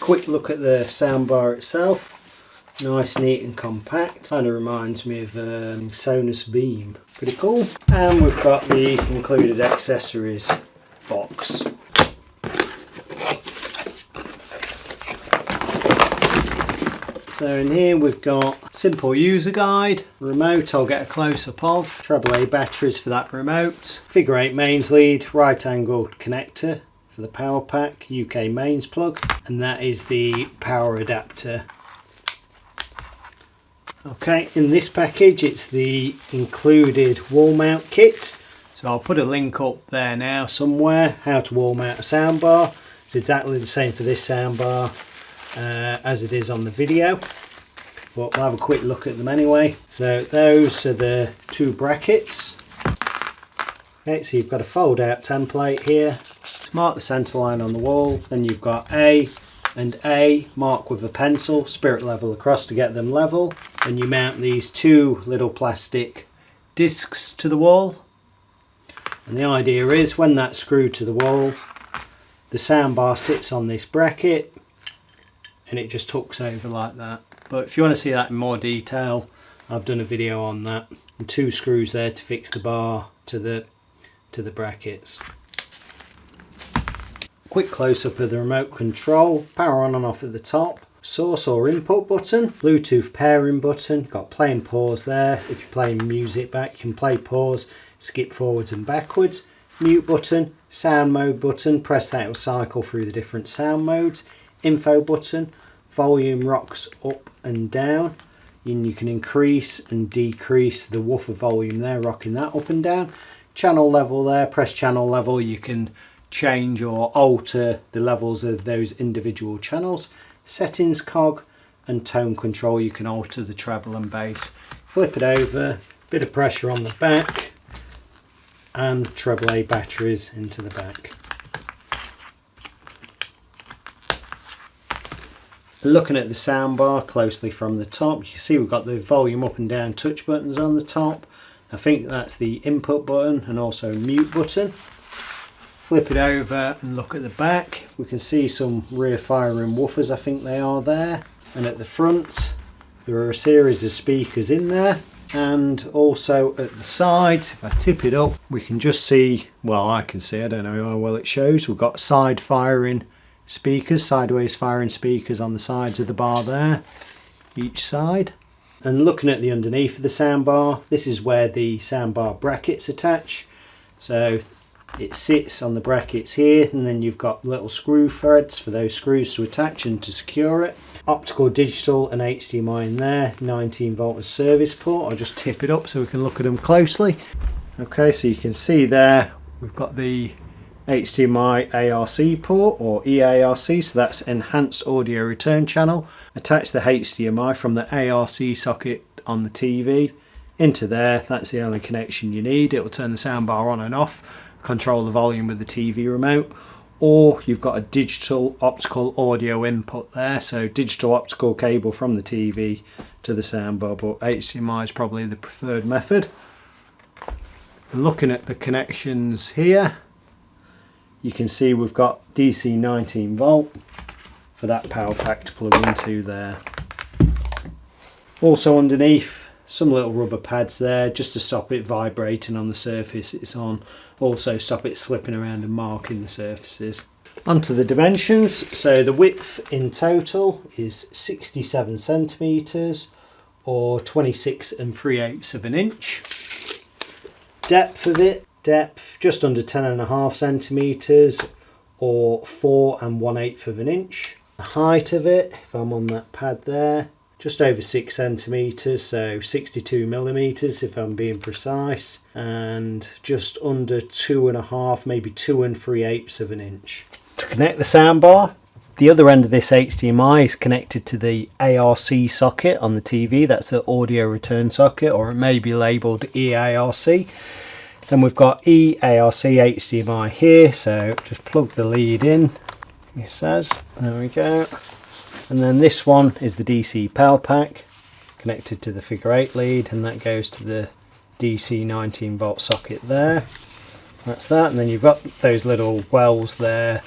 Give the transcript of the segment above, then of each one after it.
quick look at the soundbar itself. Nice, neat and compact. Kind of reminds me of Sonus Beam. Pretty cool. And we've got the included accessories box. So in here we've got simple user guide, remote I'll get a close-up of, AAA batteries for that remote, figure 8 mains lead, right angled connector for the power pack, UK mains plug, and that is the power adapter. Okay, in this package it's the included wall mount kit. So I'll put a link up there now somewhere, how to wall mount a soundbar. It's exactly the same for this soundbar as it is on the video, but we'll have a quick look at them anyway. So those are the two brackets. Okay, so you've got a fold out template here to mark the centre line on the wall. Then you've got A and A, mark with a pencil, spirit level across to get them level. Then you mount these two little plastic discs to the wall. And the idea is when that's screwed to the wall, the soundbar sits on this bracket and it just hooks over like that. But if you want to see that in more detail, I've done a video on that. And two screws there to fix the bar to the brackets. Quick close-up of the remote control, power on and off at the top, source or input button, Bluetooth pairing button, got play and pause there. If you're playing music back, you can play, pause, skip forwards and backwards, mute button, sound mode button, press that will cycle through the different sound modes, info button, volume rocks up and down, and you can increase and decrease the woofer volume there, rocking that up and down, channel level there, press channel level, you can change or alter the levels of those individual channels, settings cog and tone control, you can alter the treble and bass. Flip it over, bit of pressure on the back and AAA batteries into the back. Looking at the soundbar closely from the top, you can see we've got the volume up and down touch buttons on the top. I think that's the input button and also mute button. Flip it over and look at the back. We can see some rear firing woofers, I think they are there. And at the front, there are a series of speakers in there. And also at the sides, if I tip it up, we can just see, well, I can see, I don't know how well it shows, we've got side firing speakers, sideways firing speakers on the sides of the bar there, each side. And looking at the underneath of the soundbar, this is where the soundbar brackets attach. So it sits on the brackets here, and then you've got little screw threads for those screws to attach and to secure it. Optical, digital and HDMI in there, 19 volt service port. I'll just tip it up so we can look at them closely. Okay, so you can see there we've got the HDMI ARC port or EARC, so that's enhanced audio return channel. Attach the HDMI from the ARC socket on the TV into there. That's the only connection you need. It will turn the soundbar on and off, control the volume with the TV remote, or you've got a digital optical audio input there, so digital optical cable from the TV to the soundbar, but HDMI is probably the preferred method. Looking at the connections here, you can see we've got DC 19 volt for that power pack to plug into there. Also underneath, some little rubber pads there just to stop it vibrating on the surface it's on, also stop it slipping around and marking the surfaces. Onto the dimensions, so the width in total is 67 centimeters or 26 3/8 of an inch. Depth of it, just under 10.5 centimeters or 4 1/8 of an inch. The height of it, if I'm on that pad there, just over 6 centimeters, so 62 millimeters if I'm being precise, and just under 2.5, maybe 2 3/8 of an inch. To connect the soundbar, the other end of this HDMI is connected to the ARC socket on the TV. That's the audio return socket, or it may be labelled EARC. Then we've got EARC HDMI here, so just plug the lead in, it says, there we go. And then this one is the DC power pack connected to the figure 8 lead, and that goes to the DC 19 volt socket there. That's that, and then you've got those little wells there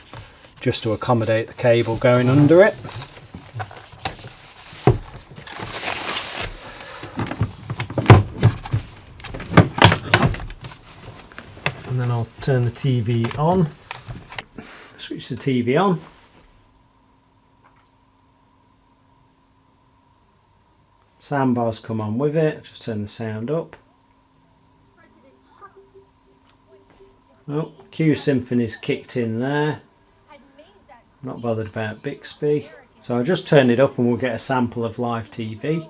just to accommodate the cable going under it. And then I'll turn the TV on. Switch the TV on. Soundbars come on with it. Just turn the sound up. Oh, Q Symphony's kicked in there. Not bothered about Bixby. So I'll just turn it up and we'll get a sample of live TV.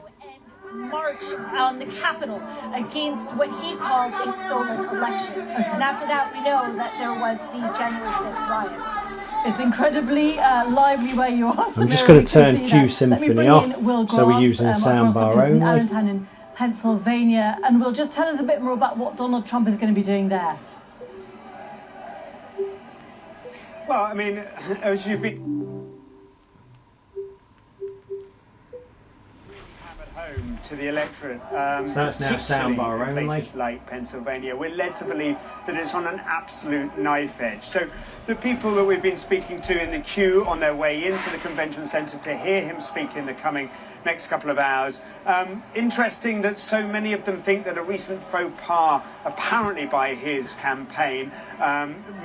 March on the Capitol against what he called a stolen election. And after that, we know that there was the January 6th riots. It's incredibly lively where you are. I'm just going to turn Q Symphony off, so we're using soundbar only. Allentown in Pennsylvania, and will just tell us a bit more about what Donald Trump is going to be doing there. Well, I mean, as you've been home to the electorate, so that's now soundbar only. Places like Pennsylvania, we're led to believe that it's on an absolute knife edge. So the people that we've been speaking to in the queue on their way into the convention centre to hear him speak in the coming next couple of hours. Interesting that so many of them think that a recent faux pas, apparently by his campaign,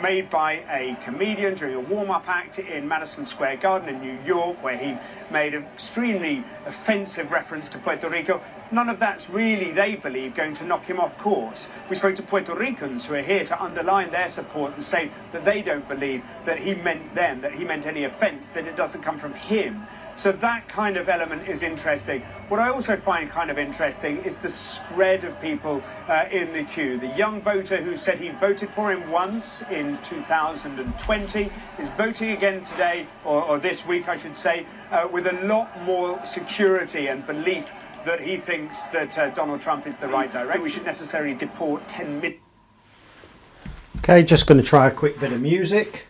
made by a comedian during a warm-up act in Madison Square Garden in New York, where he made an extremely offensive reference to Puerto Rico, none of that's really, they believe, going to knock him off course. We spoke to Puerto Ricans who are here to underline their support and say that they don't believe that he meant them, that he meant any offence, that it doesn't come from him. So that kind of element is interesting. What I also find kind of interesting is the spread of people in the queue. The young voter who said he voted for him once in 2020 is voting again today, or this week I should say, with a lot more security and belief that he thinks that Donald Trump is the right direction. We should necessarily deport 10 million. Okay, just going to try a quick bit of music.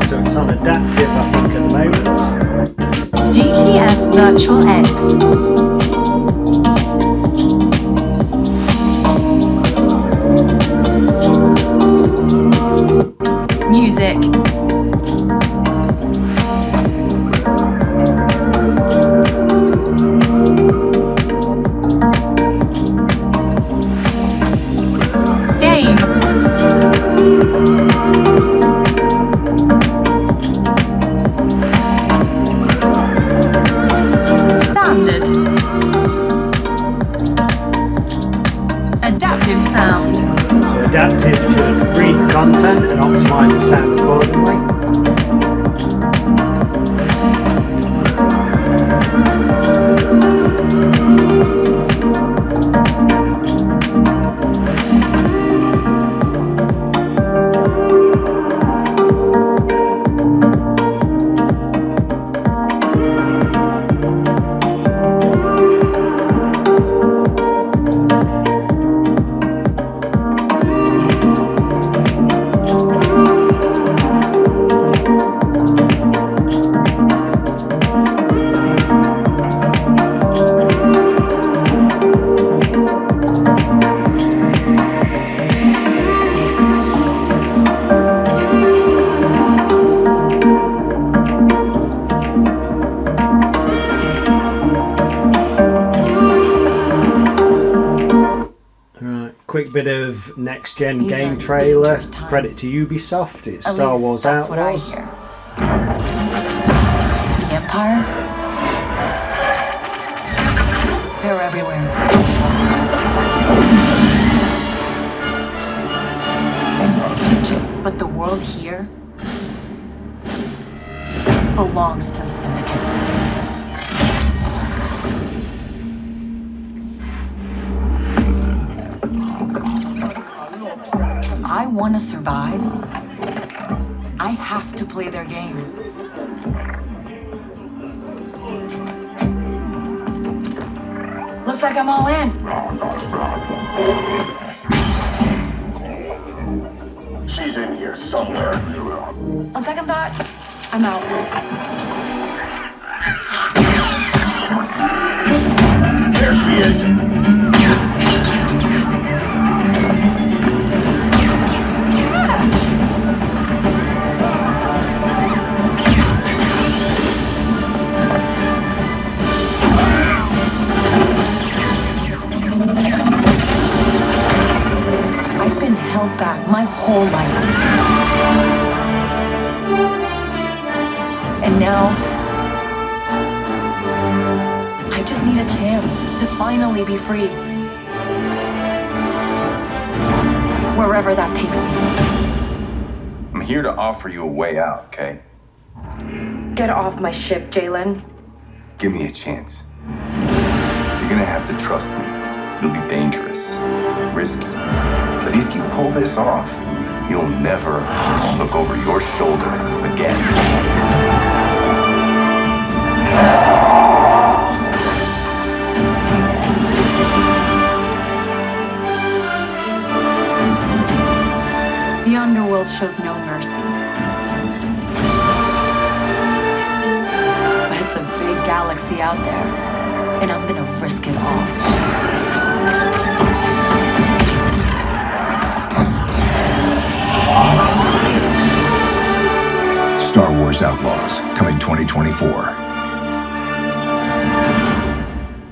So it's on adaptive, I think, at the moment. GTS Virtual X. Music. Game. Standard. quick bit of next gen These game are trailer. dangerous times. Credit to Ubisoft. It's At Star least Wars that's what I Outlaws. hear. The Empire? They're everywhere. But the world here belongs to the syndicates. If I want to survive, I have to play their game. Looks like I'm all in. She's in here somewhere. On second thought, I'm out. There she is. I've been held back my whole life. And now, I just need a chance to finally be free. Wherever that takes me. I'm here to offer you a way out, okay? Get off my ship, Jalen. Give me a chance. You're gonna have to trust me. It'll be dangerous, risky. But if you pull this off, you'll never look over your shoulder again. The underworld shows no mercy. But it's a big galaxy out there, and I'm gonna risk it all. Star Wars Outlaws, coming 2024.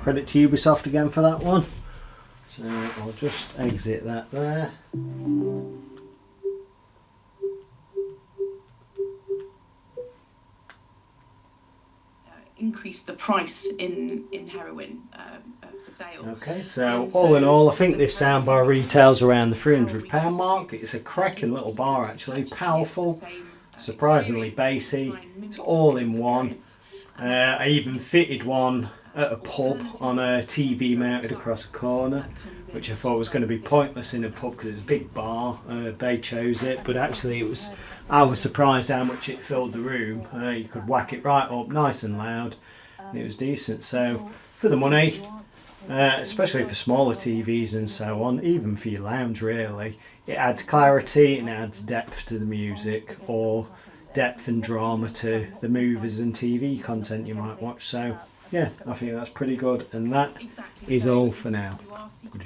Credit to Ubisoft again for that one. So I'll just exit that there. Increase the price in heroin for sale. Okay, so all in all, I think this soundbar retails around the £300 mark. It's a cracking little bar actually, powerful, surprisingly bassy. It's all in one. I even fitted one at a pub on a TV mounted across the corner, which I thought was going to be pointless in a pub because it was a big bar. They chose it, but actually it was. I was surprised how much it filled the room. You could whack it right up, nice and loud, and it was decent. So for the money, especially for smaller TVs and so on, even for your lounge really, it adds clarity and adds depth to the music, or depth and drama to the movies and TV content you might watch. So yeah, I think that's pretty good, and that is all for now. Good.